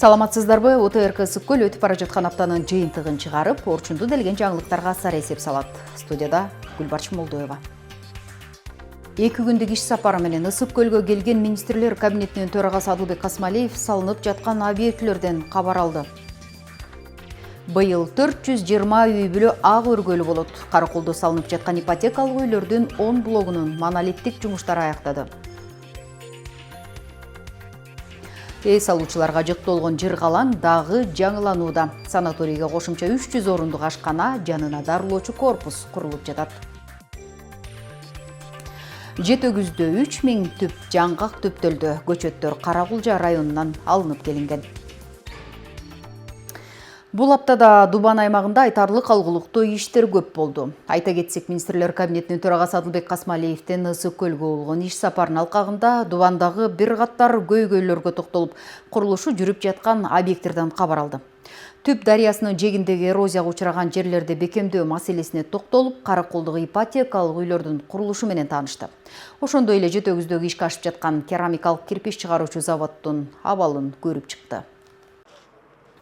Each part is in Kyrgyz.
Саламатсыздарбы, ОТРК Ысык-Көл өтүп бара жаткан аптанын жыйынтыгын чыгарып, орчунду делген жаңылыктарга сар эсеп салат. Студияда Гүлбарчы Молдоева. 2 күндүк иш сапары менен Ысык-Көлгө келген министрлер кабинетинин төрагасы Адылбек Касмалиев салынып жаткан объектилерден кабар алды. Быйыл 420 үй бүлө ак өргөлү болот. Караколдо салынып жаткан ипотекалык үйлөрдүн 10 блогунун монолиттик жумуштары аяктады. Үй салуучуларга жыктолгон жыргалаң дагы жаңыланууда. Санаторийге кошумча 300 орундук ашкана, жанына дарылоочу корпус курулуп жатат. Жетөгүздө 3000 түп жаңгак төптөлдү. Көчөттөр Каракулжа районунан алынып келинген. Бул аптада Дубан аймагында айтарлык алгылыктуу иштер көп болду. Айта кетсек, министрлер кабинетинин төрагасы Адылбек Касмалиевдин Ысык-Көлгө болгон иш сапарынын алкагында Дубандагы бир катар көйгөйлөргө токтолуп, курулушу жүрүп жаткан объекттерден кабар алды. Түп дарыясынын жээгиндеги эрозияга учураган жерлерди бекемдөө маселесине токтолуп, Караколдогу ипотекалык үйлөрдүн курулушу менен таанышты. Ошондой эле Жетөгүздөгү ишке ашып жаткан керамикалык кирпич чыгаруучу заводдун абалын көрүп чыкты.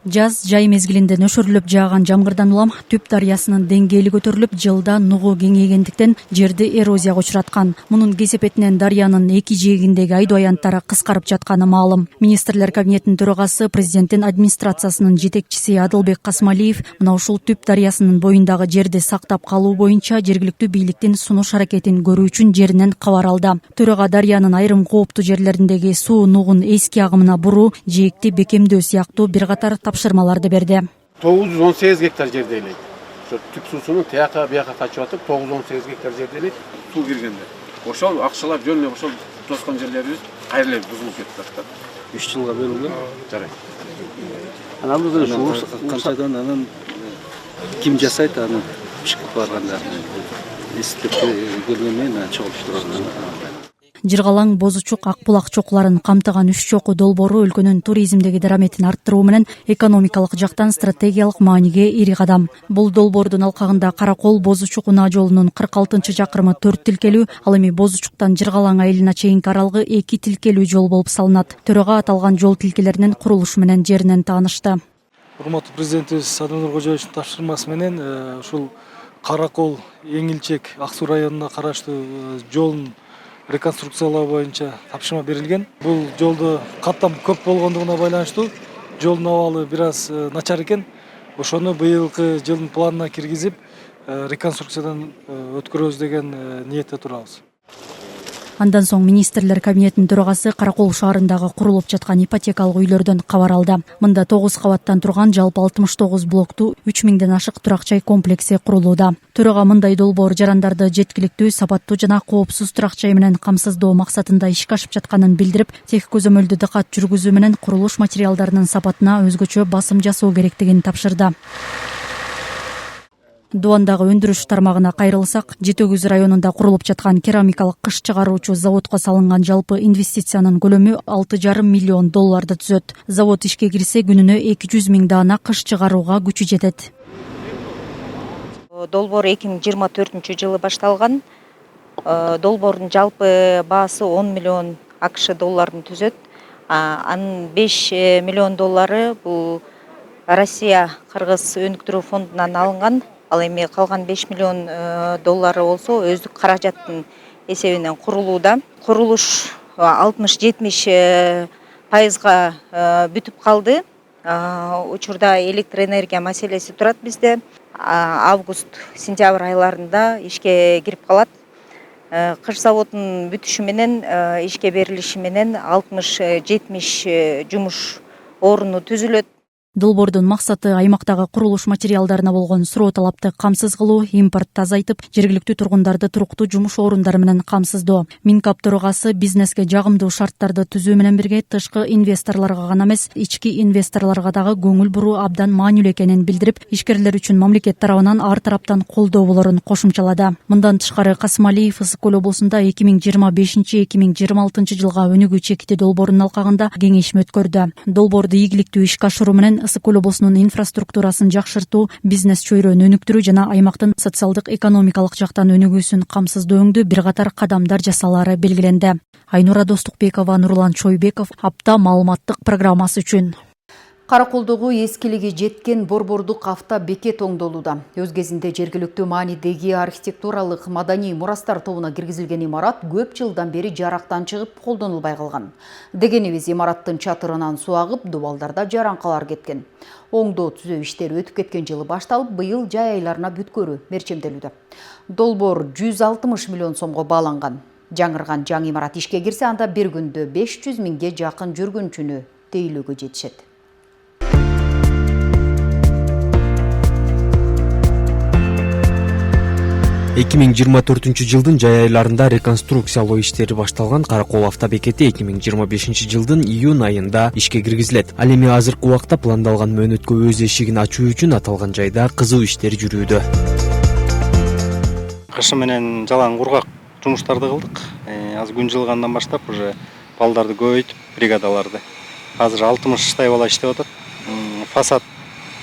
Жаз жай мезгилинде нөшөрлөп жааган жамгырдан улам Түп дарыясынын деңгээли көтөрүлүп, жылда нугу кеңейгендиктен жерди эрозияга учураткан. Мунун кесепетинен дарыянын эки жээгиндеги айдоо аянттары кыскарып жатканы маалым. Министрлер кабинетинин төрагасы, президенттин администрациясынын жетекчиси Адылбек Касмалиев мына ушул Түп дарыясынын боюндагы жерди сактап калуу боюнча жергиликтүү бийликтин сунуш аракетин көрүү үчүн жеринен кабар алды. Төрага дарыянын айрым кооптуу жерлериндеги суу нугун эски агымына буруу, жээкти бекемдөө сыяктуу бир катар тапшырмаларды берди. 918 гектар жерде элейт. Ошо түп суусунун тияка бияка качып атып, 918 гектар жерде элейт. Суу киргенде. Ошол акчалап жөн эле ошол тоскон жерлерибиз кайра эле бузулуп кетип атат. 3 жылга берилген. Жарайт. Анан бул кантайдан анан ким жасайт аны чыгып барганда эстеп келгенмен чогулуштурган. Жыргалаң, Бозучук, Акбулак чокуларын камтыган 3 чоку долбоору өлкөнүн туризмдеги дараметин арттыруу менен экономикалык жактан стратегиялык мааниге ири кадам. Бул долбоордун алкагында Каракол Бозучук унаа жолунун 46-чакырымы 4 тилкелүү, ал эми Бозучуктан Жыргалаң айылына чейинки аралыгы 2 тилкелүү жол болуп салынат. Төрага аталган жол тилкелеринин курулушу менен жеринен таанышты. Урматтуу президентибиз Садыр Нуркожоевичтин тапшырмасы менен ушул Каракол Эңилчек Ак Суу районуна караштуу жолун реконструкциялоо боюнча тапшырма берилген. Бул жолдо каттам көп болгондугуна байланыштуу жолдун абалы бир аз начар экен. Ошону быйылкы жылдын планына киргизип, реконструкциядан өткөрөбүз деген ниетте турабыз. Андан соң министрлер кабинетинин төрагасы Каракол шаарындагы курулуп жаткан ипотекалык үйлөрдөн кабар алды. Мында 9 кабаттан турган жалпы 69 блоктуу 3000ден ашык турак-жай комплекси курулууда. Төрага мындай долбоор жарандарды жеткиликтүү, сапаттуу жана коопсуз турак-жай менен камсыздоо максатында ишке ашып жатканын билдирип, тех көзөмөлдү дыкат жүргүзүү менен курулуш материалдарынын сапатына өзгөчө басым жасоо керектигин тапшырды. Дубандагы өндүрүш тармагына кайрылсак, Жетөгүз районунда курулуп жаткан керамикалык кыш чыгаруучу заводко салынган жалпы инвестициянын көлөмү $6,5 миллион түзөт. Завод ишке кирсе, күнүнө 200 000 даана кыш чыгарууга күчү жетет. Долбоор 2024 жылы башталган. Долбоордун жалпы баасы $10 миллион АКШ долларын түзөт. Анын $5 миллион бул Россия Кыргыз өнүктүрүү фондунан алынган. Ал эми калган $5 миллион болсо өздүк каражаттын эсебинен курулууда. Курулуш 60-70% бүтүп калды. Учурда электр энергия маселеси турат бизде. Август-сентябрь айларында ишке кирип калат. Кыш заводунун бүтүшү менен ишке берилиши менен 60-70 жумуш орну түзүлөт. Долбоордун максаты аймактагы курулуш материалдарына болгон суроо талапты камсыз кылуу, импортты азайтып, жергиликтүү тургундарды туруктуу жумуш орундары менен камсыздоо. Минкап төрагасы бизнеске жагымдуу шарттарды түзүү менен бирге тышкы инвесторлорго гана эмес, ички инвесторлорго дагы көңүл буруу абдан маанилүү экенин билдирип, ишкерлер үчүн мамлекет тарабынан ар тараптан колдоо болорун кошумчалады. Мындан тышкары Касмалиев Ысык-Көл облусунда 2025-2026 жылга өнүгүү чекити долбоорунун алкагында кеңешме өткөрдү. Долбоорду ийгиликтүү ишке ашыруу менен Ысык-Көл облусунун инфраструктурасын жакшыртуу, бизнес чөйрөнү өнүктүрүү жана аймактын социалдык экономикалык жактан өнүгүүсүн камсыздоо өңдүү бир катар кадамдар жасалары белгиленди. Айнура Достукбекова, Нурлан Чойбеков, апта маалыматтык программасы үчүн. Караколдогу эскилиги жеткен борбордук автобекет оңдолууда. Өз кезинде жергиликтүү маанидеги архитектуралык маданий мурастар тобуна киргизилген имарат көп жылдан бери жарактан чыгып колдонулбай калган. Дегенибиз, имараттын чатырынан суу агып, дубалдарда жараңкалар кеткен. Оңдоо түзөө иштери өтүп кеткен жылы башталып, быйыл жай айларына бүткөрүү мерчемделүүдө. Долбоор 160 миллион сомго бааланган. Жаңырган жаңы имарат ишке кирсе, анда бир күндө 500 миңге жакын жүргүнчүнү тейлөөгө жетишет. 2024 жылдын жай айларында реконструкциялоо иштери башталган Каракол автобекети 2025 жылдын июнь айында ишке киргизилет. Ал эми азыркы убакта пландалган мөөнөткө өз эшигин ачуу үчүн аталган жайда кызуу иштер жүрүүдө. Кышы менен жалаң кургак жумуштарды кылдык. Азыр күн жылгандан баштап уже балдарды көбөйтүп, бригадаларды. Азыр 60 бала иштеп атат. Фасад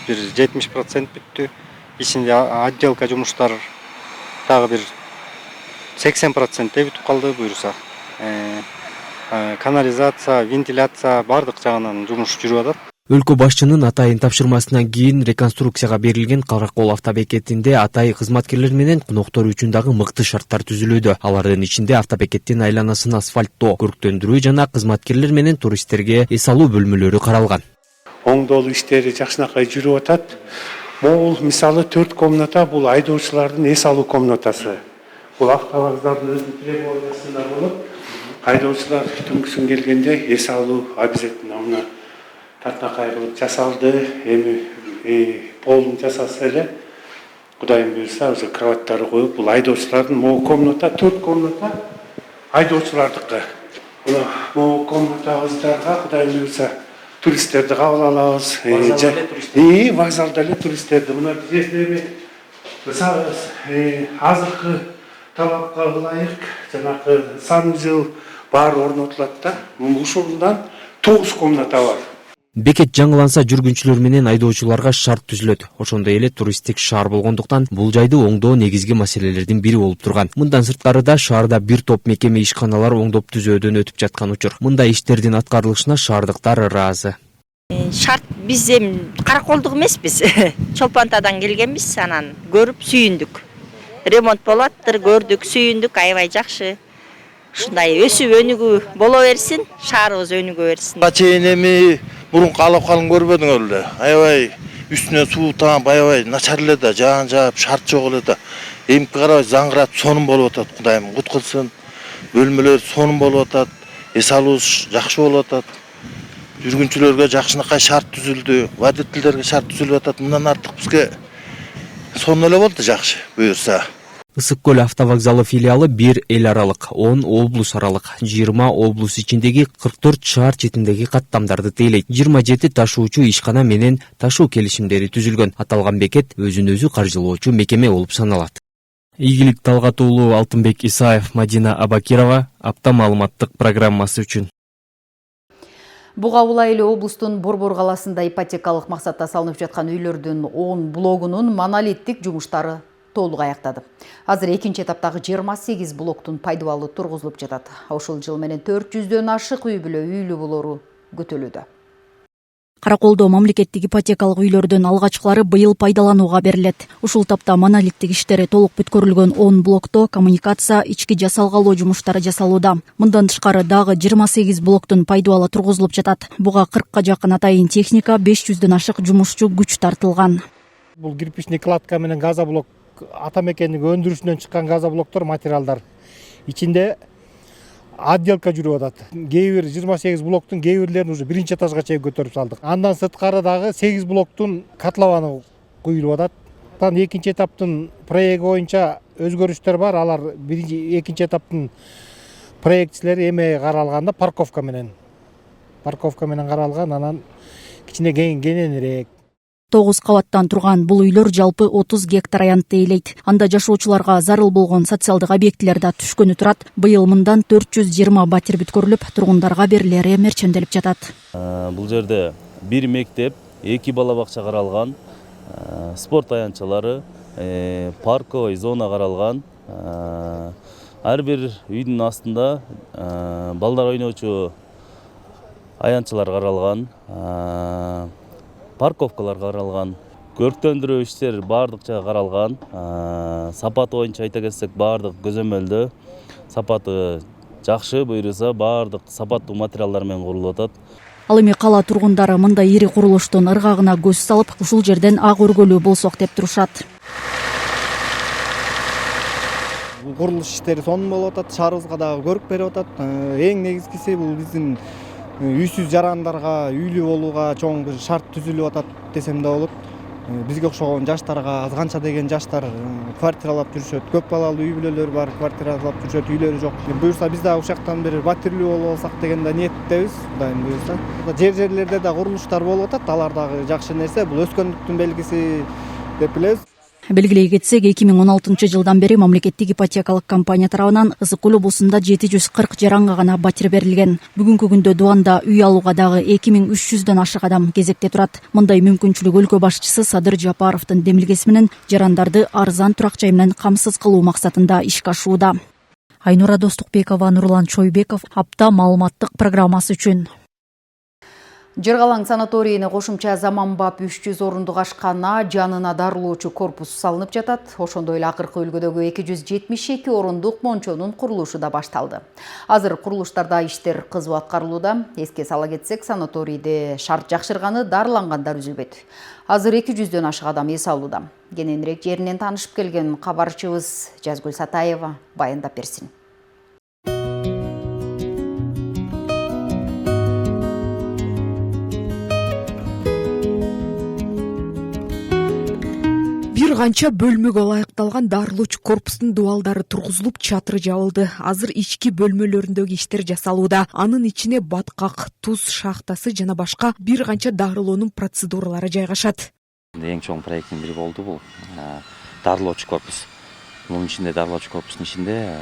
бир 70% бүттү. Ичинде отделка жумуштары тағы бір 80% бүтүп калды буюрса. Канализация, вентиляция бардык жагынан жумуш жүрүп атат. Өлкө башчынын атайын тапшырмасынан кийин реконструкцияга берилген Каракол автобекетинде атай кызматкерлер менен коноктор үчүн дагы мыкты шарттар түзүлүүдө. Алардын ичинде автобекеттин айланасын асфальттоо, көрктөндүрүү жана кызматкерлер менен туристтерге эс алуу бөлмөлөрү каралган. Оңдолуу иштери жакшынакай жүрүп атат. Бул мисалы 4 комната, бул айдоочулардын эс алуу комнатасы. Бул автовокзалдын өзүнүн требованиясында болуп, айдоочулар түнкүсүн келгенде эс алуу обязательно мына татнакай кылып жасалды. Эми полун жасаса эле, Кудайым буйрса, уже кроваттары коюп, бул айдоочулардын могу комната, 4 комната айдоочулардыкы. Могу комнатабыздарга Кудайым буйрса туристтерди кабыл алабыз. Вокзалда эле туристтерди. Мына биздеби азыркы талапка ылайык жанагы санузел бар орнотулат да. Ушундан 9 комната бар. Бекет жаңыланса жүргүнчүлөр менен айдоочуларга шарт түзүлөт. Ошондой эле туристтик шаар болгондуктан бул жайды оңдоо негизги маселелердин бири болуп турган. Мындан сырткары да шаарда бир топ мекеме ишканалар оңдоп түзөөдөн өтүп жаткан учур. Мындай иштердин аткарылышына шаардыктар ыраазы. Шарт биз эми Караколдук эмеспиз. Чолпантадан келгенбиз, анан көрүп сүйүндүк. Ремонт болоптур, көрдүк, сүйүндүк, аябай жакшы. Ушундай өсүп өнүгүү боло берсин, шаарыбыз өнүгө берсин. Чейин эми мурунку алакалын көрбөдүңөр эле. Аябай үстүнө суу таап аябай начар эле да, жаан жаап шарт жок эле да. Эмки карабай заңгырап сонун болуп атат, Кудайым куткурсун. Бөлмөлөр сонун болуп атат, эс алуу жакшы болуп атат. Жүргүнчүлөргө жакшынакай шарт түзүлдү, водительдерге шарт түзүлүп атат. Мындан артык бизге сонун эле болду жакшы буюрса. Ысык көл автовокзалы филиалы 1 эл аралык, 10 облус аралык, 20 облус ичиндеги 44 шаар четиндеги каттамдарды тейлейт. 27 ташуучу ишкана менен ташуу келишимдери түзүлгөн. Аталган бекет өзүн өзү каржылоочу мекеме болуп саналат. Ийгилик Талгат уулу, Алтынбек Исаев, Мадина Абакирова, апта маалыматтык программасы үчүн. Буга улай эле облустун Борбор каласында ипотекалык максатта салынып жаткан үйлөрдүн 10 блогунун монолиттик жумуштары толук аяктады. Азыр экинчи этаптагы 28 блоктун пайдубалы тургузулуп жатат. Ошол жыл менен 400дөн ашык үй бүлө үйлүү болору күтүлүүдө. Караколдо мамлекеттик ипотекалык үйлөрдүн алгачкылары быйыл пайдаланууга берилет. Ушул тапта монолиттик иштери толук бүткөрүлгөн 10 блокто коммуникация, ички жасалгалоо жумуштары жасалууда. Мындан тышкары дагы 28 блоктун пайдубалы тургузулуп жатат. Буга 40ка жакын атайын техника, 500дөн ашык жумушчу күч тартылган. Бул кирпичный кладка менен газоблок ата мекендин өндүрүшүнөн чыккан газоблоктор, материалдар. Ичинде отделка жүрүп атат. Кээ бир 28 блоктун кээ бирлерин уже биринчи этажга чейин көтөрүп салдык. Андан сырткары дагы 8 блоктун котлованы куюлуп атат. Экинчи этаптын проекти боюнча өзгөрүштөр бар. Алар экинчи этаптын проектчилери эме каралганда парковка менен каралган, анан кичине кененирээк. 9 кабаттан турган бул үйлөр жалпы 30 гектар аянтты тейлейт. Анда жашоочуларга зарыл болгон социалдык объектилер да түшкөнү турат. Быйыл мындан 420 батир бүткөрүлүп, тургундарга берилери мерченделип жатат. Бул жерде бир мектеп, 2 бала бакча каралган, спорт аянтчалары, парковый зона каралган. Ар бир үйдүн астында балдар ойноочу аянтчалар каралган. парковкалар каралган, көрктөндүрүү иштер баардыкча каралган. Сапаты боюнча айта кетсек, баардык көзөмөлдө сапаты жакшы, буюрса баардык сапаттуу материалдар менен курулуп атат. Ал эми кала тургундары мындай ири курулуштун ыргагына көз салып, ушул жерден ак өргөлүү болсок деп турушат. Курулуш иштери сонун болуп атат, шаарыбызга дагы көрүк берип атат. Эң негизгиси бул биздин үйсүз жарандарга, үйлүү болууга чоң бир шарт түзүлүп атат десем да болот. Бизге окшогон жаштарга, азганча деген жаштар квартиралап жүрүшөт. Көп балалуу үй бүлөлөр бар, квартиралап жүрүшөт, үйлөрү жок. Буюрса биз дагы ушактан бир батирлүү болуп алсак деген да ниеттебиз. Кудайым буюрса. Жер-жерлерде да курулуштар болуп атат. Алар дагы жакшы нерсе. Бул өскөндүктүн белгиси деп билебиз. Белгилей кетсек, 2016 жылдан бери мамлекеттик ипотекалык компания тарабынан Ысык Көл облусунда 740 жаранга гана батир берилген. Бүгүнкү күндө Дубанда үй алууга дагы 2300дөн ашык адам кезекте турат. Мындай мүмкүнчүлүк өлкө башчысы Садыр Жапаровдун демилгеси менен жарандарды арзан турак жай менен камсыз кылуу максатында ишке ашууда. Айнура Достукбекова, Нурлан Чойбеков, апта маалыматтык программасы үчүн. Жыргалаң санаторийине кошумча заманбап 300 орундук ашкана, жанына дарылоочу корпус салынып жатат. Ошондой эле акыркы үлгүдөгү 272 орундук мончонун курулушу да башталды. Азыр курулуштарда иштер кызуу аткарылууда. Эске сала кетсек, санаторийде шарт жакшырганы дарылангандар үзүлбөйт. Азыр 200дөн ашык адам эс алууда. Кененирээк жеринен таанышып келген кабарчыбыз Жазгүл Сатаева баяндап берсин. Бир канча бөлмөгө ылайыкталган дарылоочу корпустун дубалдары тургузулуп, чатыры жабылды. Азыр ички бөлмөлөрүндөгү иштер жасалууда. Анын ичине баткак, туз шахтасы жана башка бир канча дарылоонун процедуралары жайгашат. Эң чоң проекттин бири болду бул дарылоочу корпус. Мунун ичинде дарылоочу корпустун ичинде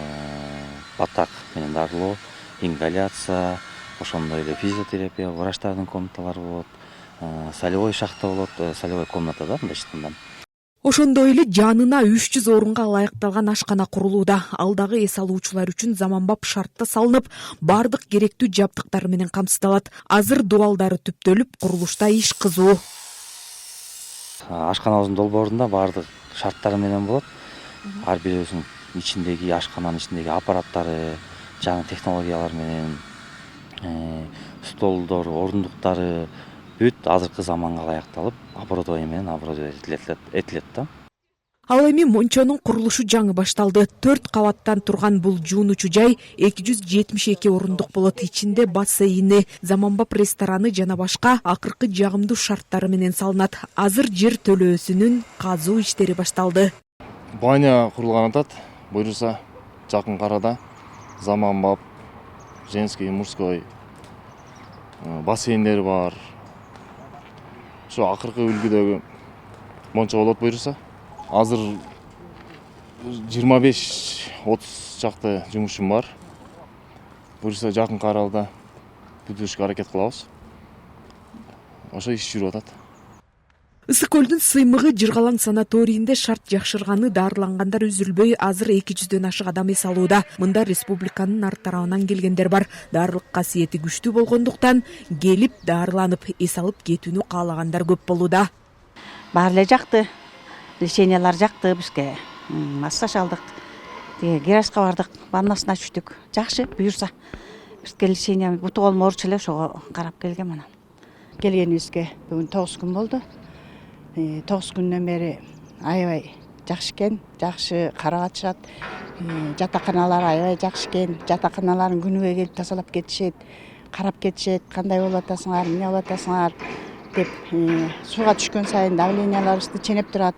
батак менен дарылоо, ингаляция, ошондой эле физиотерапия, врачтардын комнаталары болот, солевой шахта болот, солевой комната да мындай айтканда. Ошондой эле жанына 300 орунга ылайыкталган ашкана курулууда. Ал дагы эс алуучулар үчүн заманбап шартта салынып, бардык керектүү жабдыктар менен камсыздалат. Азыр дубалдары түптөлүп, курулушта иш кызуу. Ашканабыздын долбоорунда бардык шарттары менен болот. Ар бирөөсүнүн ичиндеги ашкананын ичиндеги аппараттары, жаңы технологиялар менен столдор, орундуктары бүт азыркы заманга ылайыкталып, оборудование менен этилет да. Ал эми мончонун курулушу жаңы башталды. 4 кабаттан турган бул жуунучу жай 272 орундук болот. Ичинде бассейни, заманбап рестораны жана башка акыркы жагымдуу шарттары менен салынат. Азыр жер төлөөсүнүн казуу иштери башталды. Баня курулган атат. Буюрса жакын арада заманбап женский, мужской бассейндер бар. Ошо акыркы үлгүдөгү мончо болот буюрса. Азыр 25-30 чакты жумушум бар. Буюрса жакын аралда бүтүрүшкө аракет кылабыз. Ошо иш жүрүп атат. Ысык көлдүн сыймыгы Жыргалаң санаторийинде шарт жакшырганы, дарылангандар үзүлбөй, азыр 200дөн ашык адам эс алууда. Мында республиканын ар тарабынан келгендер бар. Дарылык касиети күчтүү болгондуктан келип дарыланып эс алып кетүүнү каалагандар көп болууда. Баары эле жакты. Лечениялар жакты бизге. Массаж алдык. Герашка бардык, ваннасына түштүк. Жакшы буюрса. Бизге лечение буту колум ооручу эле, ошого карап келгем анан. Келгенибизге бүгүн 9 күн болду. 9 күндөн бери аябай жакшы экен, жакшы карап атышат. Жатаканалар аябай жакшы экен. Жатаканаларын күнүгө келип тазалап кетишет, карап кетишет, кандай болуп атасыңар, эмне болуп атасыңар деп сууга түшкөн сайын давленияларыбызды ченеп турат.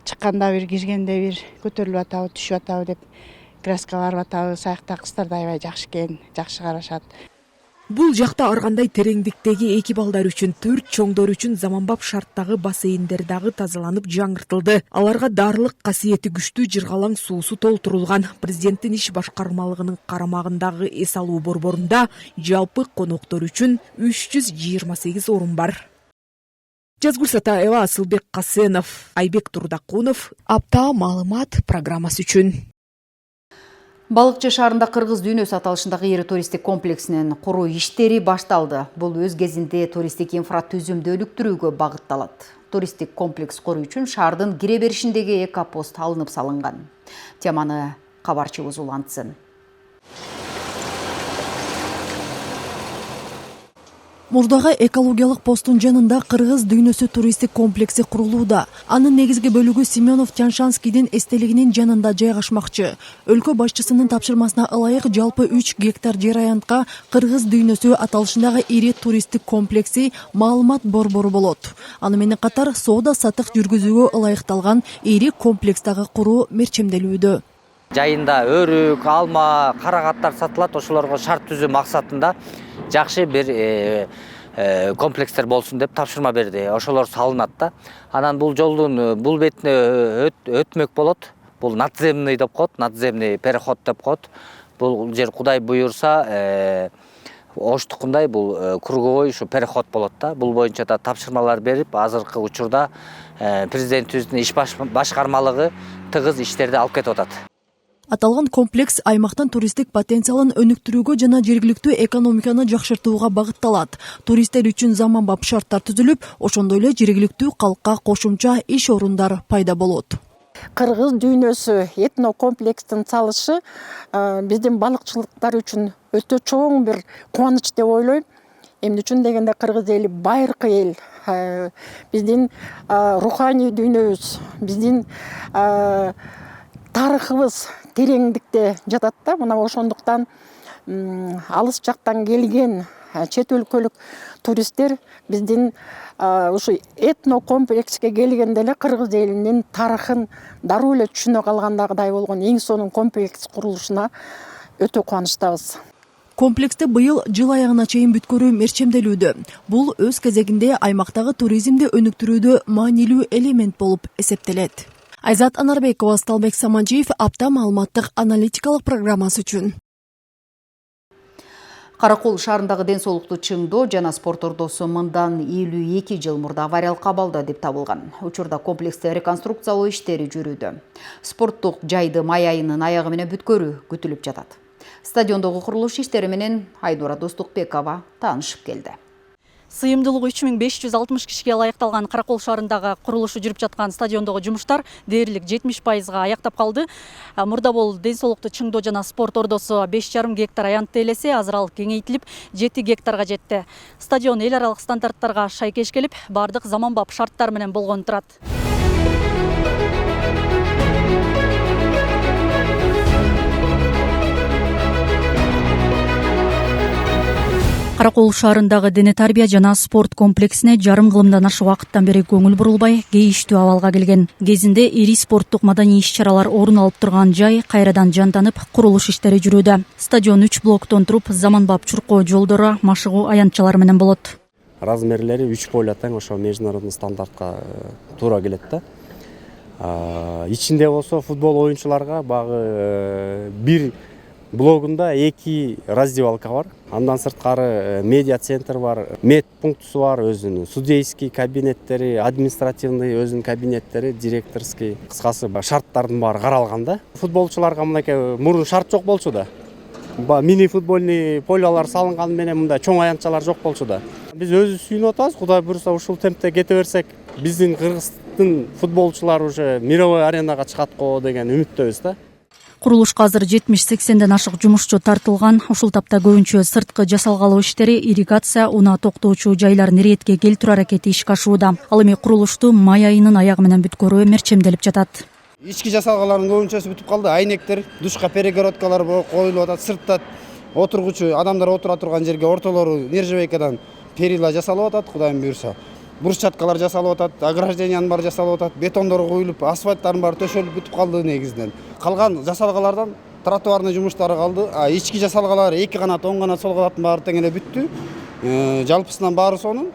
Чыкканда бир, киргенде бир көтөрүлүп атабы, түшүп атабы деп краска барып атабы. Саякта кыздар да аябай жакшы экен, жакшы карашат. Бул жакта ар кандай тереңдиктеги эки балдар үчүн, 4 чоңдор үчүн заманбап шарттагы бассейндер дагы тазаланып жаңыртылды. Аларга дарылык касиети күчтүү Жыргалаң суусу толтурулган. Президенттин иш башкармалыгынын карамагындагы эс алуу борборунда жалпы коноктор үчүн 328 орун бар. Жазгүл Сатаева, Асылбек Касенов, Айбек Турдакунов, апта маалымат программасы үчүн. Балыкчы шаарында Кыргыз дүйнөсү аталышындагы ири туристтик комплексинин куруу иштери башталды. Бул өз кезинде туристтик инфратүзүмдү өнүктүрүүгө багытталат. Туристтик комплекс куруу үчүн шаардын кире беришиндеги экопост алынып салынган. Теманы кабарчыбыз улантсын. Мурдагы экологиялык посттун жанында Кыргыз дүйнөсү туристтик комплекси курулууда. Анын негизги бөлүгү Семенов Тяншанскийдин эстелигинин жанында жайгашмакчы. Өлкө башчысынын тапшырмасына ылайык жалпы 3 гектар жер аянтка Кыргыз дүйнөсү аталышындагы ири туристтик комплекси маалымат борбору болот. Аны менен катар соода сатык жүргүзүүгө ылайыкталган ири комплекстагы куруу мерчемделүүдө. Жайында өрүк, алма, карагаттар сатылат, ошолорго шарт түзүү максатында жакшы бир комплекстер болсун деп тапшырма берди. Ошолор салынат да. Анан бул жолдун бул бетине өтмөк болот. Бул надземный деп коет, надземный переход деп коет. Бул жер Кудай буйрса Оштукундай бул круговой ушу переход болот да. Бул боюнча да тапшырмалар берип, азыркы учурда президентибиздин иш башкармалыгы тыгыз иштерди алып кетип атат. Аталган комплекс аймактын туристтик потенциалын өнүктүрүүгө жана жергиликтүү экономиканы жакшыртууга багытталат. Туристтер үчүн заманбап шарттар түзүлүп, ошондой эле жергиликтүү калкка кошумча иш орундар пайда болот. Кыргыз дүйнөсү этно комплекстин салышы биздин балыкчылыктар үчүн өтө чоң бир кубаныч деп ойлойм. Эмне үчүн дегенде кыргыз эли байыркы эл. Биздин руханий дүйнөбүз, биздин тарыхыбыз тереңдикте жатат да. Мына ошондуктан алыс жактан келген чет өлкөлүк туристтер биздин ушу этно комплекске келгенде эле кыргыз элинин тарыхын дароо эле түшүнө калгандагыдай болгон эң сонун комплекс курулушуна өтө кубанычтабыз. Комплексти быйыл жыл аягына чейин бүткөрүү мерчемделүүдө. Бул өз кезегинде аймактагы туризмди өнүктүрүүдө маанилүү элемент болуп эсептелет. Айзат Анарбекова, Сталбек Саманжиев, апта маалыматтык аналитикалык программасы үчүн. Каракол шаарындагы ден соолукту чыңдоо жана спорт ордосу мындан 52 жыл мурда авариялык абалда деп табылган. Учурда комплексте реконструкциялоо иштери жүрүүдө. Спорттук жайды май айынын аягы менен бүткөрүү күтүлүп жатат. Стадиондогу курулуш иштери менен Айнура Достукбекова таанышып келди. Сыйымдылыгы 3560 кишиге ылайыкталган Каракол шаарындагы курулушу жүрүп жаткан стадиондогу жумуштар дээрлик 70%га аяктап калды. Мурда бул ден соолукту чыңдоо жана спорт ордосу 5,5 гектар аянтты элесе, азыр ал кеңейтилип 7 гектарга жетти. Стадион эл аралык стандарттарга шайкеш келип, бардык заманбап шарттар менен болгон турат. Каракол шаарындагы дене тарбия жана спорт комплексине жарым кылымдан ашык убакыттан бери көңүл бурулбай, кейиштүү абалга келген. Кезинде ири спорттук маданий иш-чаралар орун алып турган жай кайрадан жанданып, курулуш иштери жүрүүдө. Стадион 3 блоктон туруп, заманбап чуркоо жолдору, машыгуу аянтчалар менен болот. Размерлери 3 поля тең, ошо международный стандартка туура келет да. Ичинде болсо футбол оюнчуларга багы бир блогунда 2 раздевалка бар. Андан сырткары медиа центр бар, мед пунктусу бар, өзүнүн судейский кабинеттери, административный өзүнүн кабинеттери, директорский, кыскасы шарттардын баары каралган да. Футболчуларга мынакей мурун шарт жок болчу да. Мини футбольный полялар салынган менен мындай чоң аянтчалар жок болчу да. Биз өзүбүз сүйүнүп атабыз, Кудай буйрса ушул темпте кете берсек, биздин Кыргыздын футболчулары уже мировой аренага чыгат го деген үмүттөбүз да. Курулушка азыр 70-80ден ашык жумушчу тартылган. Ушул тапта көбүнчө сырткы жасалгалоо иштери, ирригация, унаа токтоочу жайлардын иретке келтирүү аракети ишке ашууда. Ал эми курулушту май айынын аягы менен бүткөрүү мерчемделип жатат. Ички жасалгалардын көбүнчөсү бүтүп калды. Айнектер, душка перегородкалар коюлуп атат. Сыртта отургучу адамдар отура турган жерге ортолору нержавейкадан перила жасалып атат, Кудайым буйрса. Брусчаткалар жасалып атат, ограждениянын баары жасалып атат, бетондор коюлуп, асфальттардын баары төшөлүп бүтүп калды негизинен. Калган жасалгалардан тротуарный жумуштары калды. Ички жасалгалар 2 канат, 10 канат, сол канаттын баары тең эле бүттү. Жалпысынан баары сонун.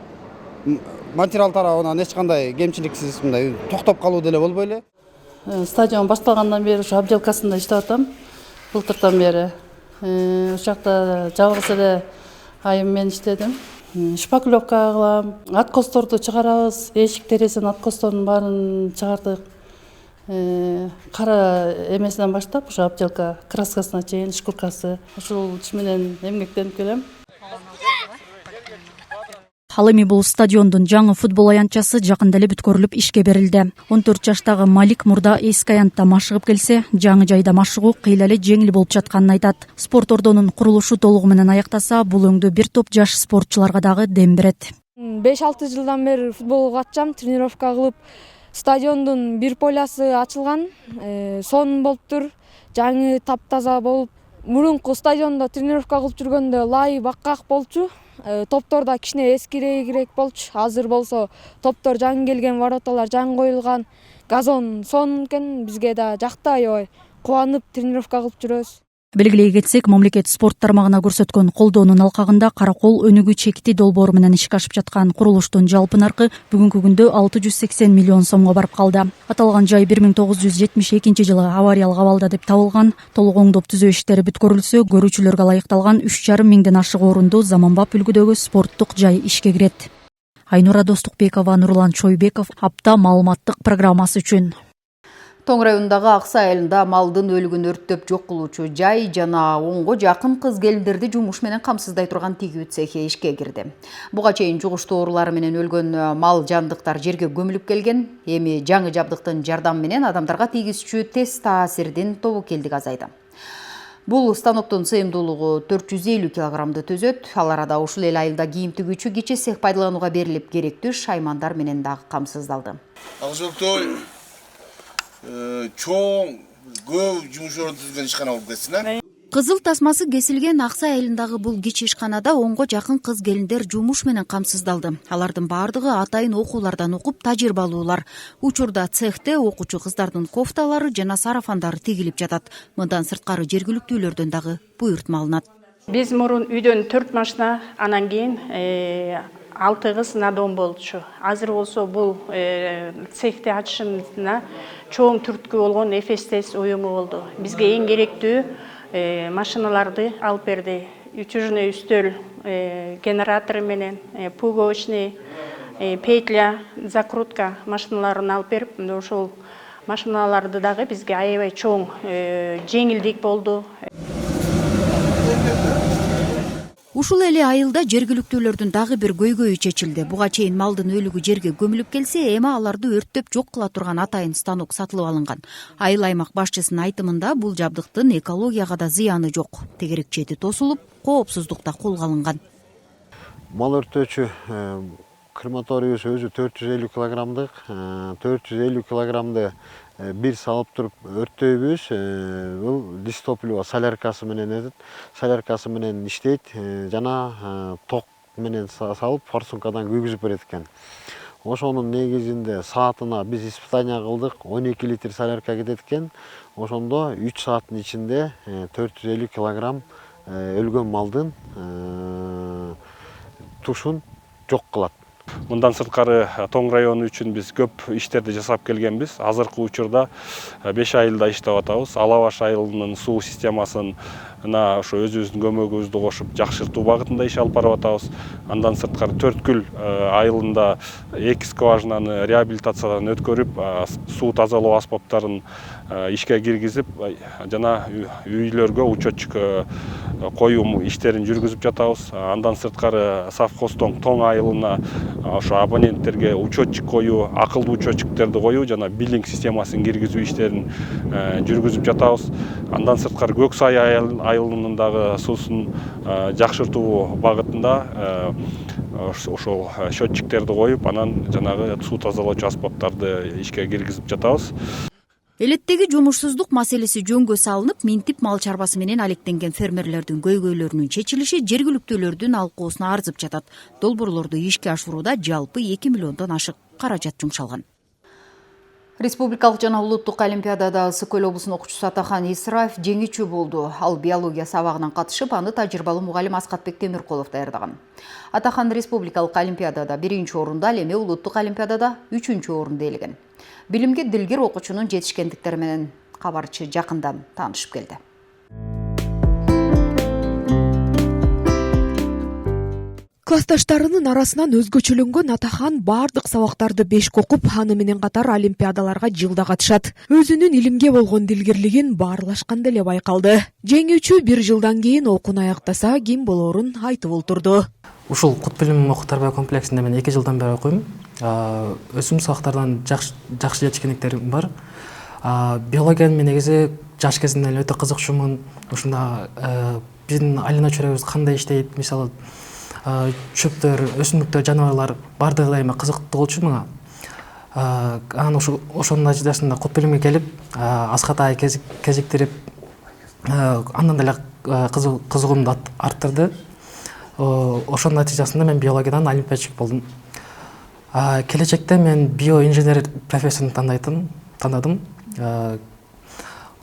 Материал тарабынан эч кандай кемчиликсиз мындай токтоп калуу деле болбой эле. Стадион башталгандан бери ушу абделкасында иштеп атам. Былтыртан бери. Ошакта жалгыз эле айым мен иштедим. Шпаклевка кылам, откосторду чыгарабыз, эшик терезенин откосторунун баарын чыгардык. кара эмесинен баштап ушу обделка краскасына чейин шкуркасы ушул иш менен эмгектенип келем. Ал эми бул стадиондун жаңы футбол аянтчасы жакында эле бүткөрүлүп ишке берилди. 14 жаштагы Малик мурда эски аянтта машыгып келсе, жаңы жайда машыгуу кыйла эле жеңил болуп жатканын айтат. Спорт ордонун курулушу толугу менен аяктаса, бул өңдө бир топ жаш спортчуларга дагы дем берет. 5-6 жылдан бери футболго катышам, тренировка кылып, стадиондун бир полясы ачылган, сонун болуптур, жаңы таптаза болуп, мурунку стадиондо тренировка кылып жүргөндө лай баккак болчу. Топтор да кичине эскирээк болчу. Азыр болсо топтор жаңы келген, вороталар жаңы коюлган, газон сонун экен, бизге да жакты аябай кубанып тренировка кылып жүрөбүз. Белгилей кетсек, мамлекет спорт тармагына көрсөткөн колдоонун алкагында Каракол өнүгүү чекити долбоору менен ишке ашып жаткан курулуштун жалпы наркы бүгүнкү күндө 680 миллион сомго барып калды. Аталган жай 1972 жылы авариялык абалда деп табылган. Толук оңдоп түзөө иштери бүткөрүлсө, көрүүчүлөргө ылайыкталган 3,5 миңден ашык орунду заманбап үлгүдөгү спорттук жай ишке кирет. Айнура Достукбекова, Нурлан Чойбеков, апта маалыматтык программасы үчүн. Тоң районундагы Аксы айылында малдын өлүгүн өрттөп жок кылуучу жай жана 10го жакын кыз келиндерди жумуш менен камсыздай турган тигүү цехи ишке кирди. Буга чейин жугуштуу оорулары менен өлгөн мал жандыктар жерге көмүлүп келген. Эми жаңы жабдыктын жардамы менен адамдарга тийгизчү тез таасирдин тобокелдиги азайды. Бул станоктун сыйымдуулугу 450 килограммды төзөт. Ал арада ушул эл айылда кийим тигүүчү кичи цех пайдаланууга берилип, керектүү шаймандар менен дагы камсыздалды. Чоң көп жумуш орун түзгөн ишкана болуп кетсин. Кызыл тасмасы кесилген Аксы айылындагы бул кичи ишканада 10го жакын кыз келиндер жумуш менен камсыздалды. Алардын бардыгы атайын окуулардан окуп, тажрыйбалуулар. Учурда цехте окуучу кыздардын кофталары жана сарафандары тигилип жатат. Мындан сырткары жергиликтүүлөрдөн дагы буйртма алынат. Биз мурун үйдөн 4 машина, анан кийин 6 кыз надон болчу. Азыр болсо бул цехти ачышына чоң түрткү болгон Эфестес уюму болду. Бизге эң керектүү машиналарды алып берди. Үчүрүнө үстөл генератору менен пуговочный, петля, закрутка машиналарын алып берип, ошол машиналарды дагы бизге аябай чоң жеңилдик болду. Ушул эле айылда жергиликтүүлөрдүн дагы бир көйгөйү чечилди. Буга чейин малдын өлүгү жерге көмүлүп келсе, эми аларды өрттөп жок кыла турган атайын станок сатылып алынган. Айыл аймак башчысынын айтымында бул жабдыктын экологияга да зыяны жок. Тегерекчети тосулуп, коопсуздук да колго алынган. Мал өрттөөчү крематориюбуз өзү 450 килограммдык, 450 килограммды бир салып туруп өрттөйбүз. Бул листопливо соляркасы менен соляркасы менен иштейт жана ток менен салып форсункадан күйгүзүп берет экен. Ошонун негизинде саатына биз испытание кылдык, 12 литр солярка кетет экен. Ошондо 3 сааттын ичинде 450 килограмм өлгөн малдын тушун жок кылат. Мындан сырткары Тоң району үчүн биз көп иштерди жасап келгенбиз. Азыркы учурда 5 айылда иштеп атабыз. Алабаш айылынын суу системасын ошо өзүбүздүн көмөгүбүздү кошуп жакшыртуу багытында иш алып барып атабыз. Андан сырткары Төрткүл айылында 2 скважинаны реабилитациядан өткөрүп, суу тазалоо аспаптарын ишке киргизип, жана үйлөргө учетчик коюу иштерин жүргүзүп жатабыз. Андан сырткары совхоздон Тоң айылына ошо абоненттерге учетчик коюу, акылдуу учетчиктерди коюу жана биллинг системасын киргизүү иштерин жүргүзүп жатабыз. Андан сырткары Көксай айылынын дагы суусун жакшыртуу багытында ошол счетчиктерди коюп, анан жанагы суу тазалоочу аспаптарды ишке киргизип жатабыз. Элеттеги жумушсуздук маселеси жөнгө салынып, минтип мал чарбасы менен алектенген фермерлердин көйгөйлөрүнүн чечилиши жергиликтүүлөрдүн алкоосуна арзып жатат. Долбоорлорду ишке ашырууда жалпы 2 миллиондон ашык каражат жумшалган. Республикалык жана улуттук олимпиадада Ысык Көл облусунун окуучусу Атахан Исраев жеңүүчү болду. Ал биология сабагынан катышып, аны тажрыйбалуу мугалим Аскатбек Темиркулов даярдаган. Атахан республикалык олимпиадада 1-чи орунда, ал эми улуттук олимпиадада 3-чү орунду ээлеген. Билимге дилгир окуучунун жетишкендиктери менен кабарчы жакындан таанышып келди. Классташтарынын арасынан өзгөчөлөнгөн Атахан бардык сабактарды 5 окуп, аны менен катар олимпиадаларга жылда катышат. Өзүнүн илимге болгон дилгирлигин баарлашканда эле байкалды. Жеңүүчү 1 жылдан кийин окууну аяктаса, ким болоорун айтып олтурду. Ушул Кут билим окуу тарбия комплексинде мен 2 жылдан бери окуйм. Өсүм сабактардан жакшы жетишкендиктерим бар. Биологияны мен негизи жаш кезимден эле өтө кызыкчумун. Ушунда биздин айлана чөйрөбүз кандай иштейт, мисалы чөптөр, өсүмдүктөр, жаныбарлар бардыгы эми кызыктуу болчу мага. Анан ошонун натыйжасында Кут билимге келип, Асхат ай кезиктирип, андан деле кызыгуумду арттырды. Ошонун натыйжасында мен биологиядан олимпиадчик болдум. Келечекте мен биоинженер профессиясын тандадым.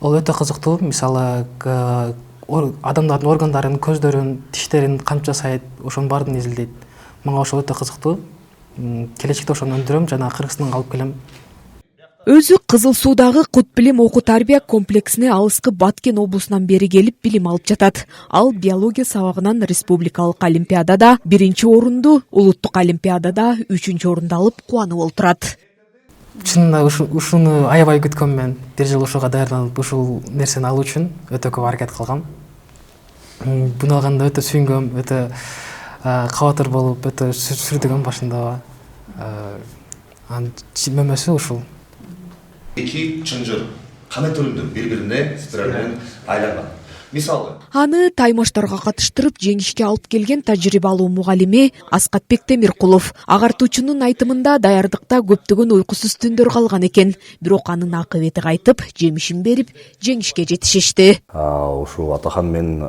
Ол өтө кызыктуу. Мисалы, адамдардын органдарын, көздөрүн, тиштерин кантип жасайт, ошонун баарын изилдейт. Мага ошол өтө кызыктуу. Келечекте ошону өндүрөм жана Кыргызстанга алып келем. Өзү Кызыл Суудагы Кут билим окуу тарбия комплексине алыскы Баткен облусунан бери келип билим алып жатат. Ал биология сабагынан республикалык олимпиадада 1-чи орунду, улуттук олимпиадада 3-чү орунду алып кубанып олтурат. Чынында ушуну аябай күткөм мен. 1 жыл ушуга даярданып, ушул нерсени алуу үчүн өтө көп аракет кылгам. Буну алганда өтө сүйүнгөм, өтө кабатыр болуп, өтө сүрдүгөм башында. Мөмөсү ушул. Эки чынжыр кандай түрүндө бири-бирине спираль айланган. Мисалы, аны таймаштарга катыштырып жеңишке алып келген тажрыйбалуу мугалими Аскатбек Темиркулов. Агартуучунун айтымында даярдыкта көптөгөн уйкусуз түндөр калган экен. Бирок анын акыбети кайтып, жемишин берип, жеңишке жетишишти. Ушул Атахан мен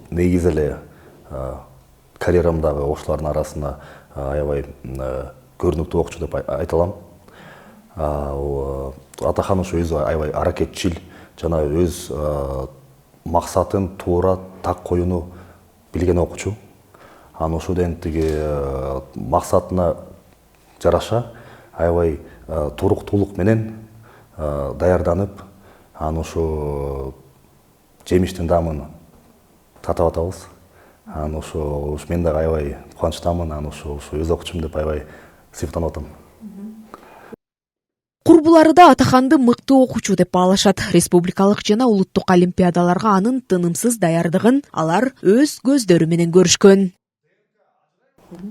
негизи эле карьерамдагы окуучулардын арасында аябай көрүнүктүү окуучу деп айта алам. Атахан ушу өзү аябай аракетчил жана өз максатын туура так коюуну билген окуучу. Анан ошодон тиги максатына жараша аябай туруктуулук менен даярданып, анан ушу жемиштин даамын татып атабыз. Анан ушу мен дагы аябай кубанычтамын. Анан ушу өз окуучум деп аябай сыйфаттанып атам. Курбулары да Атаханды мыктуу окуучу деп баалашат. Республикалык жана улуттук олимпиадаларга анын тынымсыз даярдыгын алар өз көздөрү менен көрүшкөн.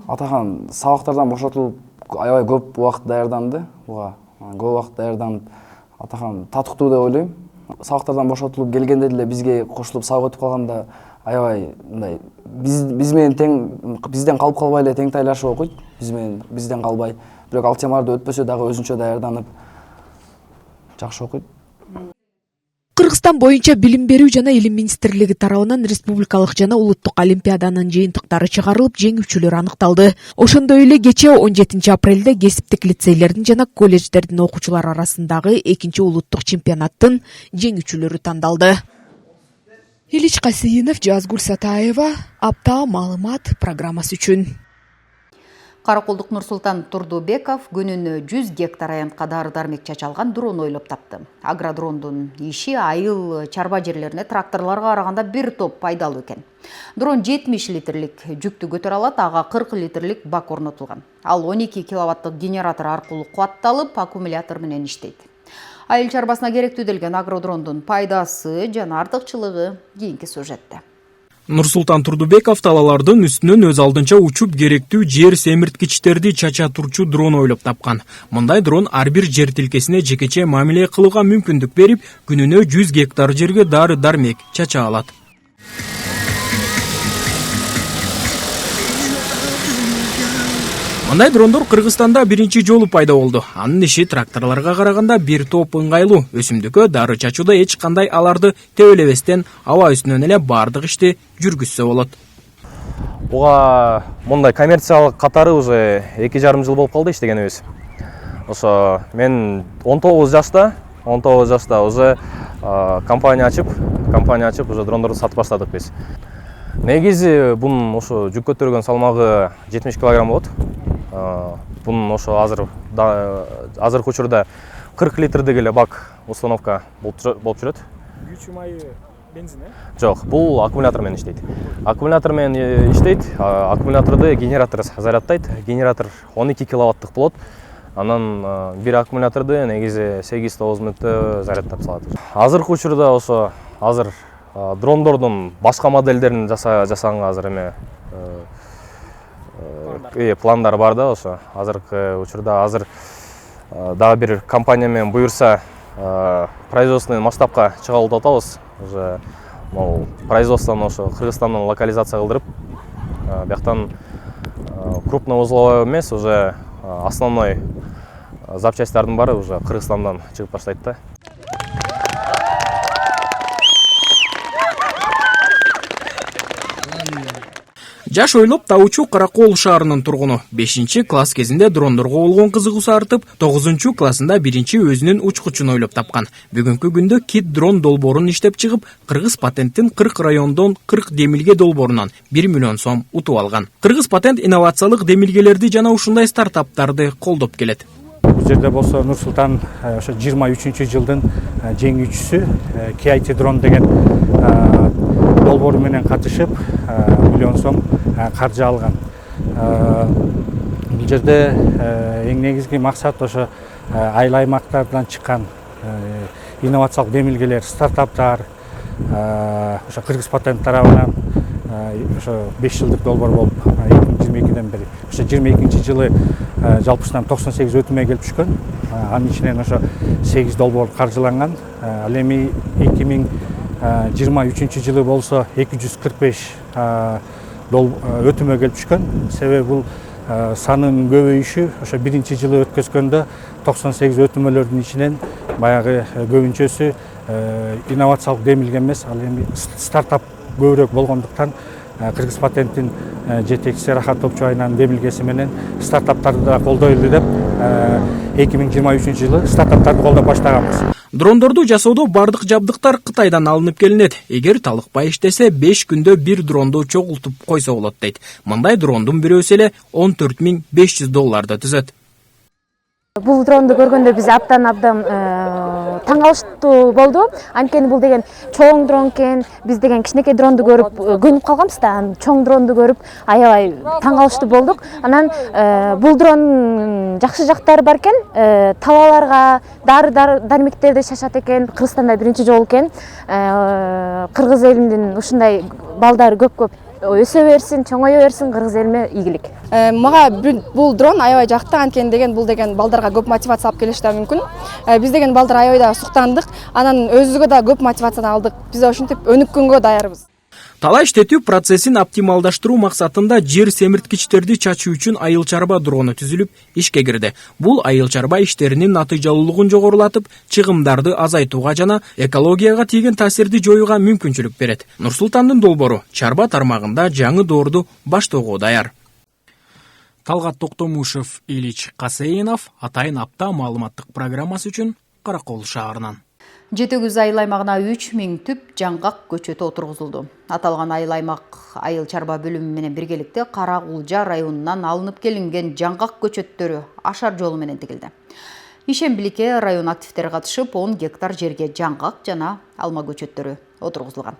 Атахан сабактардан бошотулуп аябай көп убакыт даярданды. Буга көп убакыт даярданып, Атахан татыктуу деп ойлойм. Сабактардан бошотулуп келгенде деле бизге кошулуп сабак өтүп калганда аябай мындай биз менен тең, бизден калып калбай эле тең тайлашып окуйт. Бизден калбай. Бирок ал темаларды өтпөсө дагы өзүнчө даярданып жакшы окуйт. Кыргызстан боюнча билим берүү жана илим министрлиги тарабынан республикалык жана улуттук олимпиаданын жыйынтыктары чыгарылып, жеңүүчүлөр аныкталды. Ошондой эле кечээ 17 апрелде кесиптик лицейлердин жана колледждердин окуучулары арасындагы 2-чи улуттук чемпионаттын жеңүүчүлөрү тандалды. Илич Касыйынов, Жазгүл Сатаева, Апта маалымат программасы үчүн. Караколдук Нурсултан Турдубеков күнүнө 100 гектар аянтка дары-дармек чачалган дрон ойлоп тапты. Агродрондун иши айыл чарба жерлерине тракторлорго караганда бир топ пайдалуу экен. Дрон 70 литрлик жүктү көтөрө алат, ага 40 литрлик бак орнотулган. Ал 12 киловаттык генератор аркылуу кубатталып, аккумулятор менен иштейт. Айыл чарбасына керектүү делген агродрондун пайдасы жана артыкчылыгы кийинки сюжетте. Нурсултан Турдубеков талалардын үстүнөн өз алдынча учуп керектүү жер семирткичтерди чача турчу дрон ойлоп тапкан. Мындай дрон ар бир жер тилкесине жекече мамиле кылууга мүмкүндүк берип, күнүнө 100 гектар жерге дары-дармек чача алат. Мындай дрондор Кыргызстанда биринчи жолу пайда болду. Анын иши тракторлорго караганда бир топ ыңгайлуу. Өсүмдүккө дары чачууда эч кандай аларды тебелебестен аба үстүнөн эле бардык ишти жүргүзсө болот. Буга мындай коммерциялык катары уже 2,5 жыл болуп калды иштегенибиз. Ошо мен 19 жашта уже компания ачып уже дрондорду сатып баштадык биз. Негизи бунун ошо жүк көтөргөн салмагы 70 кг болот. Бунун ошо азыркы учурда 40 литрдеги эле бак установка болуп жүрөт. Күчү майы Бензин, Жоқ, бұл аккумулятормен иштейт. Аккумулятормен иштейт, аккумуляторды генератор зарядтайт. Генератор 12 киловаттық болот. Анан бир аккумуляторды негизи 8-9 мүнөттө зарядтап салат. Азыркы учурда ошо азыр дрондордун башка модельдерин жасаганга азыр эме пландар бар да, ошо азыркы учурда азыр дагы бир компания менен буюрса производственный масштабка чыгарып атабыз. Уже могу производствону ошо Кыргызстандан локализация кылдырып, бияктан крупноузловой эмес, уже основной запчастьтардын баары уже Кыргызстандан чыгып баштайт да. Жаш ойлоп табуучу Каракол шаарынын тургуну 5-класс кезинде дрондорго болгон кызыгуусу артып, 9-классында биринчи өзүнүн учкучун ойлоп тапкан. Бүгүнкү күндө кит дрон долбоорун иштеп чыгып, Кыргыз патенттин 40 райондон 40 демилге долбоорунан 1 миллион сом утуп алган. Кыргыз патент инновациялык демилгелерди жана ушундай стартаптарды колдоп келет. Бул жерде болсо Нур-Султан ошо 23-жылдын жеңүүчүсү KIT дрон деген долбоору менен катышып, миллион сом каржы алган. Бул жерде эң негизги максат ошо айыл аймактардан чыккан инновациялык демилгелер, стартаптар, ошо Кыргыз патент тарабынан ошо 5 жылдык долбоор болуп 2022-ден бери ошо 22-жылы жалпысынан 98 өтүмө келип түшкөн. Анын ичинен ошо 8 долбоор каржыланган. Ал эми 2023-жылы болсо 245 өтүмө келип түшкөн. Себеби бул санын көбөйүшү ошо биринчи жылы өткөзгөндө 98 өтүмөлөрдүн ичинен баягы көбүнчөсү инновациялык демилге эмес, ал эми стартап көбүрөөк болгондуктан Кыргыз патенттин жетекчиси Рахат Топчубайнын демилгеси менен стартаптарды да колдойлу деп 2023-жылы стартаптарды колдоп баштаганбыз. Дрондорду жасоодо бардык жабдыктар Кытайдан алынып келинет. Эгер талыкпай иштесе 5 күндө бир дронду чогултуп койсо болот дейт. Мындай дрондун бирөөсү эле $14,500 түзөт. Бул дронду көргөндө биз абдан таң калыштуу болду. Анткени бул деген чоң дрон экен. Биз деген кичинекей дронду көрүп көнүп калганбыз да, чоң дронду көрүп аябай таң калыштуу болдук. Анан бул дронун жакшы жактары бар экен. Талааларга дары-дармектерди шашат экен. Кыргызстанда биринчи жолу экен. Кыргыз элинин ушундай балдары көп өсө берсин, чоңое берсин, кыргыз элиме ийгилик. Мага бул дрон аябай жакты, анткени деген бул деген балдарга көп мотивация алып келиши да мүмкүн. Биз деген балдар аябай да суктандык, анан өзүбүзгө да көп мотивацияны алдык. Биз ошентип өнүккөнгө даярбыз. Талаа иштетүү процессин оптималдаштыруу максатында жер семирткичтерди чачуу үчүн айыл чарба дрону түзүлүп ишке кирди. Бул айыл чарба иштеринин натыйжалуулугун жогорулатып, чыгымдарды азайтууга жана экологияга тийген таасирди жоюуга мүмкүнчүлүк берет. Нур-Султандын долбоору чарба тармагында жаңы доорду баштоого даяр. Талгат Токтомушев, Ильич Касейинов, Атайын апта маалыматтык программасы үчүн Каракол шаарынан. Жетегүз айыл аймагына 3000 түп жаңгак көчөтү отургузулду. Аталган айыл аймак айыл чарба бөлүмү менен биргеликте Каракулжа районунан алынып келинген жаңгак көчөттөрү ашар жолу менен тигилди. Ишембиликке район активдери катышып 10 гектар жерге жаңгак жана алма көчөттөрү отургузулган.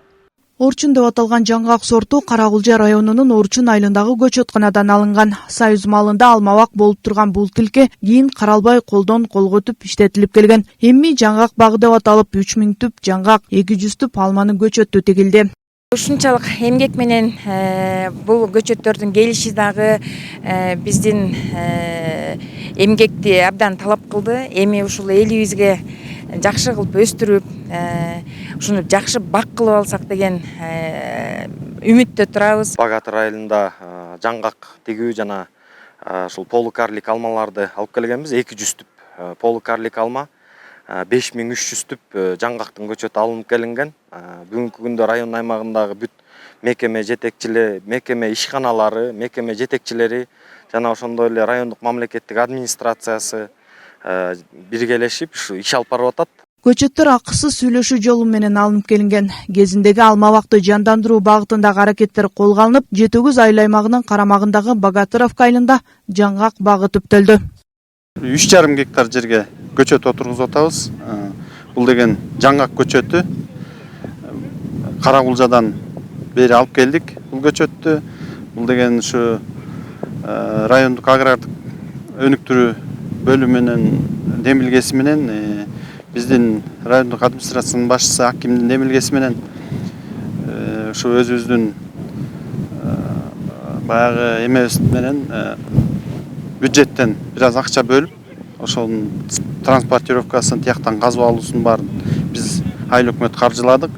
Орчун деп аталган жаңгак сорту Каракулжа районунун Орчун айылындагы көчөтканадан алынган. Союз малында алмабак болуп турган бул тилке кийин каралбай колдон колго өтүп иштетилип келген. Эми жаңгак багы деп аталып 3000 түп жаңгак, 200 түп алманын көчөтү тигилди. Ушунчалык эмгек менен бул көчөттөрдүн келиши дагы биздин эмгекти абдан талап кылды. Эми ушул элибизге жакшы кылып өстүрүп, ушуну жакшы бак кылып алсак деген үмүттө турабыз. Багатыр айылында жаңгак тигүү жана ушул полукарлик алмаларды алып келгенбиз. 200 түп полукарлик алма, 5300 түп жаңгактын көчөтү алынып келинген. Бүгүнкү күндө район аймагындагы бүт мекеме жетекчилери, мекеме ишканалары, мекеме жетекчилери жана ошондой эле райондук мамлекеттик администрациясы биргелешип иш алып барып атат. Көчөттөр акысыз сүйлөшүү жолу менен алынып келинген. Кезиндеги алмабакты жандандыруу багытындагы аракеттер колго алынып, Жетегүз айыл аймагынын карамагындагы Багатыровка айылында жаңгак багы түптөлдү. 3,5 гектар жерге көчөт отургузуп атабыз. Бул деген жаңгак көчөтү. Каракулжадан бери алып келдик бул көчөттү. Бул деген ушу райондук агрардык өнүктүрүү бөлүмүнүн демилгеси менен биздин райондук администрациянын башчысы Акимдин демилгеси менен ушу өзүбүздүн баягы эмебиз менен бюджеттен бир аз акча бөлүп ошонун транспортировкасын тияктан казып алуусунун баарын биз айыл өкмөт каржыладык.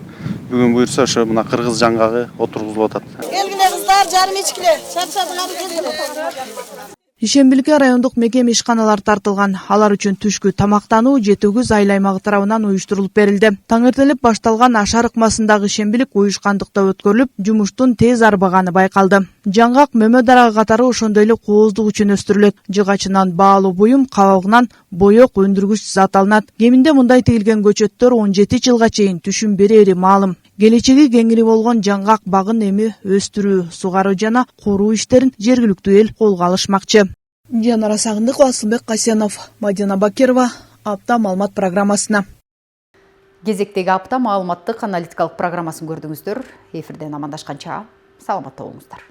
Бүгүн буюрса ошо мына кыргыз жаңгагы отургузулуп атат. Келгиле кыздар, жарым ичкиле. Чарчадыңар, келгиле. Ишембиликке райондук мекем ишканалар тартылган. Алар үчүн түшкү тамактануу Жетөгүз айыл аймагы тарабынан уюштурулуп берилди. Таңертелеп башталган ашар ыкмасындагы ишембилик уюшкандыкта өткөрүлүп, жумуштун тез арбаганы байкалды. Жаңгак мөмө дарагы катары ошондой эле кооздук үчүн өстүрүлөт. Жыгачынан баалуу буюм, кабагынан боек өндүргүч зат алынат. Кеминде мындай тигилген көчөттөр 17 жылга чейин түшүм берери маалым. Келечеги кеңири болгон жаңгак багын эми өстүрүү, сугаруу жана коруу иштерин жергиликтүү эл колго алышмакчы. Жанара Сагындыкова, Асылбек Касенов, Мадина Бакирова, Апта маалымат программасына. Кезектеги апта маалыматтык аналитикалык программасын көрдүңүздөр. Эфирден амандашканча саламатта болуңуздар.